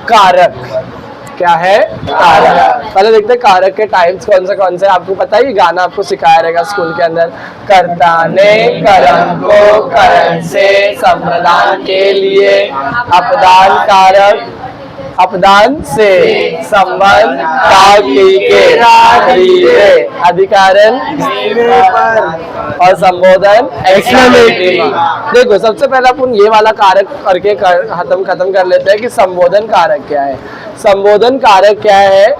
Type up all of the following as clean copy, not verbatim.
कारक। क्या है? कारक। पहले देखते हैं कारक के टाइप्स कौन से आपको पता है, ये गाना आपको सिखाया रहेगा स्कूल के अंदर। कर्ता ने कर्म को करण से संप्रदान के लिए अपदान कारक, अपदान से संबंध के अधिकारण और संबोधन एक्सक्लेमेटरी। देखो सबसे पहले अपन ये वाला कारक करके खत्म कर लेते हैं कि संबोधन कारक क्या है। संबोधन कारक क्या है?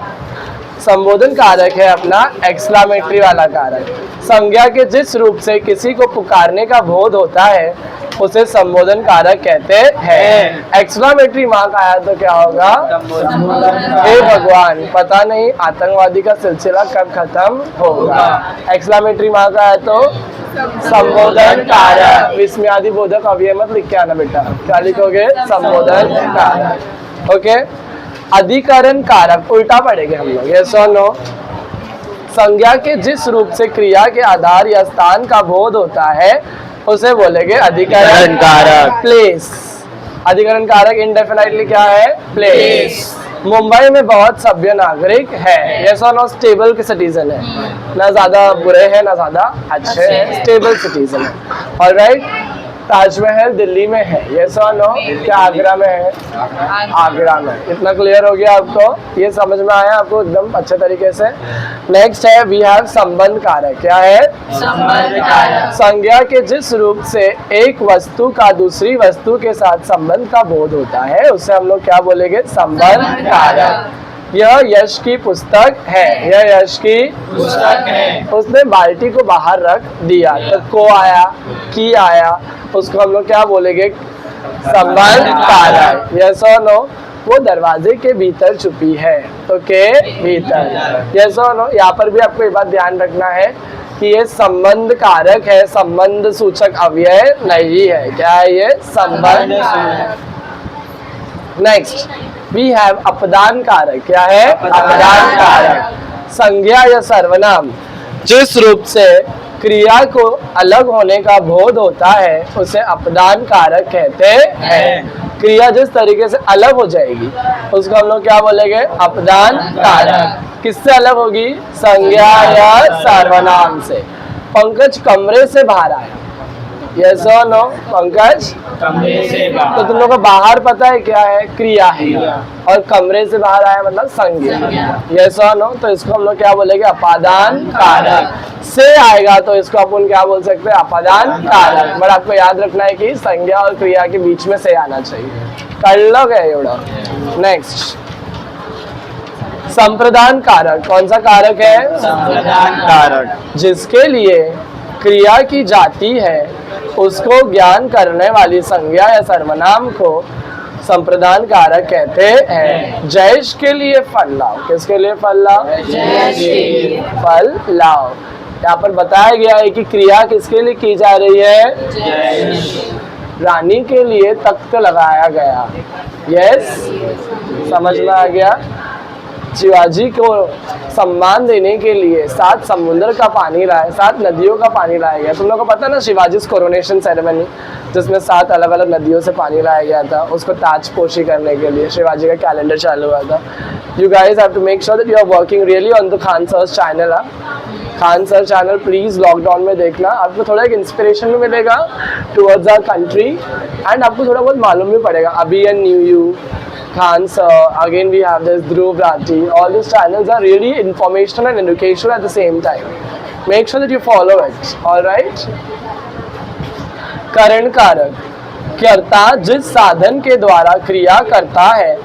संबोधन कारक है अपना एक्सक्लेमेटरी वाला कारक। संज्ञा के जिस रूप से किसी को पुकारने का बोध होता है उसे संबोधन कारक कहते हैं। एक्सक्लेमेटरी मार्क आया तो क्या होगा? हे भगवान, पता नहीं आतंकवादी का सिलसिला कब खत्म होगा। एक्सक्लेमेटरी मार्क आया तो संबोधन कारक। विस्मयादि बोधक अव्यय मत लिख के आना बेटा। क्या लिखोगे? संबोधन कारक। ओके। अधिकरण कारक उल्टा पढ़ेंगे हम लोग। यस और नो? संज्ञा के जिस रूप से क्रिया के आधार या स्थान का बोध होता है उसे बोलेंगे अधिकरण कारक। प्लेस। अधिकरण कारक इंडेफिनिटली क्या है? प्लेस। मुंबई में बहुत सभ्य नागरिक है। यस और नो? स्टेबल के सिटीजन है, ना ज्यादा बुरे हैं ना ज्यादा अच्छे हैं, स्टेबल सिटीजन है। ऑलराइट। ताजमहल दिल्ली में है। यस और नो? क्या आगरा में है? आगरा में। इतना क्लियर हो गया आपको? ये समझ में आया आपको एकदम अच्छे तरीके से? नेक्स्ट है वी हैव संबंध कारक। क्या है? संबंध कारक। संज्ञा के जिस रूप से एक वस्तु का दूसरी वस्तु के साथ संबंध का बोध होता है उसे हम लोग क्या बोलेंगे? संबंध कारक। यह यश की पुस्तक है। यह यश की पुस्तक है। उसने बाल्टी को बाहर रख दिया तो को आया, की आया, उसको हम लोग क्या बोलेंगे? संबंध कारक। यस और नो? वो दरवाजे के भीतर छुपी है तो के भीतर। यस और नो? यहाँ पर भी आपको ये बात ध्यान रखना है कि ये संबंध कारक है, संबंध सूचक अव्यय नहीं है। क्या है ये? संबंध। नेक्स्ट वी हैव अपदान कारक। क्या है? अपदान कारक। संज्ञा या सर्वनाम जिस रूप से क्रिया को अलग होने का बोध होता है उसे अपदान कारक कहते हैं। क्रिया जिस तरीके से अलग हो जाएगी उसको हम लोग क्या बोलेंगे? अपदान कारक। किससे अलग होगी? संज्ञा या सर्वनाम से। पंकज कमरे से बाहर आया। यस और नो? पंकज कमरे से बाहर। तो तुम लोग को बाहर पता है क्या है? क्रिया है। और कमरे से बाहर आया मतलब संज्ञा। यस और नो? तो इसको हम लोग क्या बोलेंगे? अपादान कारक। से आएगा तो इसको अपन क्या बोल सकते हैं? अपादान कारक। बट आपको याद रखना है कि संज्ञा और क्रिया के बीच में से आना चाहिए। कर लोगे एवढा? नेक्स्ट संप्रदान कारक। कौन सा कारक है? संप्रदान कारक। जिसके लिए क्रिया की जाती है उसको ज्ञान करने वाली संज्ञा या सर्वनाम को संप्रदान कारक कहते हैं। जयेश के लिए फल लाओ। किसके लिए फल लाओ? जयेश के लिए फल लाओ। यहाँ पर बताया गया है कि क्रिया किसके लिए की जा रही है? जयेश। रानी के लिए तख्त लगाया गया। यस, समझ में आ गया? शिवाजी को सम्मान देने के लिए 7 समुद्र का पानी लाया, 7 नदियों का पानी लाया गया। तुम लोग को पता ना शिवाजी कोरोनेशन सेरेमनी जिसमें 7 अलग अलग नदियों से पानी लाया गया था, उसको ताजपोशी करने के लिए शिवाजी का कैलेंडर चालू हुआ था। You guys have to make sure that you are working really on the Khan sirs channel. Khan sir channel please lockdown में देखना, आपको थोड़ा एक इंस्पिरेशन भी मिलेगा टुवर्ड्स आवर कंट्री एंड आपको थोड़ा बहुत मालूम भी पड़ेगा। अभी and new you, Khan sir, again we have this Dhruv Rathi. All these channels are really informational and educational at the same time. Make sure that you follow it. All right? करण कारक। कर्ता जिस साधन के द्वारा क्रिया करता है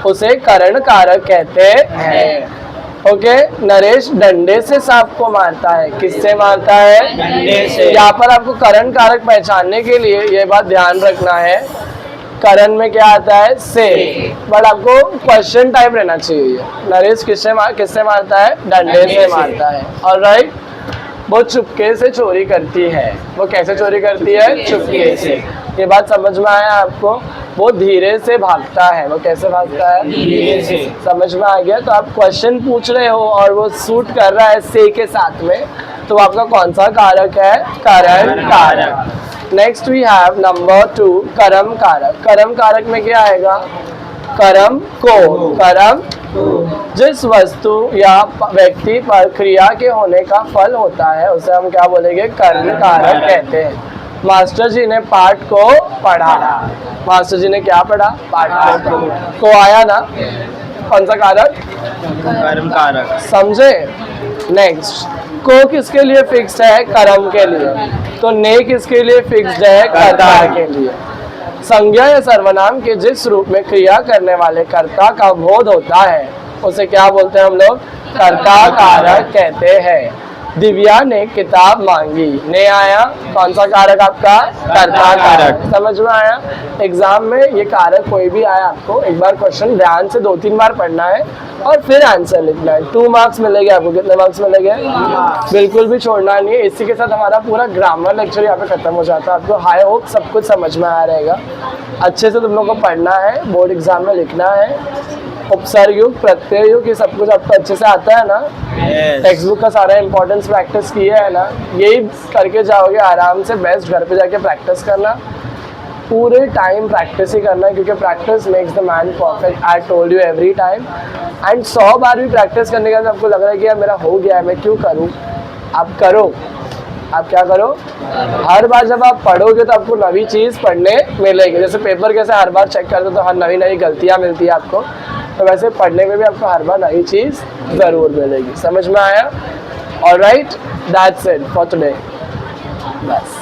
उसे करण कारक कहते हैं। ओके, नरेश डंडे से सांप को मारता है। किससे मारता है? डंडे से। यहाँ पर आपको करण कारक पहचानने के लिए ये बात ध्यान रखना है, करण में क्या आता है? से। बट आपको क्वेश्चन टाइप रहना चाहिए। नरेश किससे मारता है? डंडे से मारता है। ऑलराइट? वो चुपके से चोरी करती है। वो कैसे चोरी करती है? चुपके से। ये बात समझ में आया आपको? वो धीरे से भागता है। वो कैसे भागता है? धीरे से। समझ में आ गया? तो आप क्वेश्चन पूछ रहे हो और वो सूट कर रहा है से के साथ में, तो आपका कौन सा कारक है? करण कारक। नेक्स्ट वी हैव नंबर 2 कर्म कारक। कर्म कारक में क्या आएगा? कर्म को, कर्म जिस वस्तु या व्यक्ति पर क्रिया के होने का फल होता है उसे हम क्या बोलेंगे? कर्म कारक कहते हैं। मास्टर जी ने पाठ को पढ़ा, मास्टर जी ने क्या पढ़ा? पाठ को आया ना, कौन सा कारक? कर्म कारक। समझे? नेक्स्ट, को किसके लिए फिक्स्ड है? कर्म के लिए। तो ने किसके लिए फिक्स्ड है? कर्ता के लिए। संज्ञा या सर्वनाम के जिस रूप में क्रिया करने वाले कर्ता का बोध होता है उसे क्या बोलते हैं हम लोग? कर्ता कारक कहते हैं। दिव्या ने किताब मांगी, ने आया, कौन सा कारक आपका? कर्ता कारक। समझ में आया? एग्जाम में ये कारक कोई भी आया आपको एक बार क्वेश्चन ध्यान से 2-3 बार पढ़ना है और फिर आंसर लिखना है। 2 मार्क्स मिलेंगे आपको। कितने मार्क्स मिलेंगे? बिल्कुल भी छोड़ना नहीं है। इसी के साथ हमारा पूरा ग्रामर लेक्चर यहाँ पे खत्म हो जाता है। आपको हाई होप सब कुछ समझ में आ रहेगा। अच्छे से तुम लोग को पढ़ना है, बोर्ड एग्जाम में लिखना है। उपसर्ग युग, प्रत्यय युग, ये सब कुछ आपको अच्छे से आता है ना? टेक्स्ट बुक का सारा इंपॉर्टेंस प्रैक्टिस किया है ना? यही करके जाओगे आराम से। बेस्ट घर पे जाके प्रैक्टिस करना, पूरे टाइम प्रैक्टिस ही करना है, क्योंकि practice makes the man perfect. I told you every time. And 100 बार भी प्रैक्टिस करने के बाद आपको लग रहा है कि यार मेरा हो गया है, मैं क्यों करूँ? आप करो। आप क्या करो? हर बार जब आप पढ़ोगे तो आपको नई चीज़ पढ़ने मिलेगी। जैसे पेपर कैसे हर बार चेक करते हो तो हर नई गलतियाँ मिलती है आपको, तो वैसे पढ़ने में भी आपको हर बार नई चीज़ ज़रूर मिलेगी। समझ में आया? Alright, that's it for today. बस।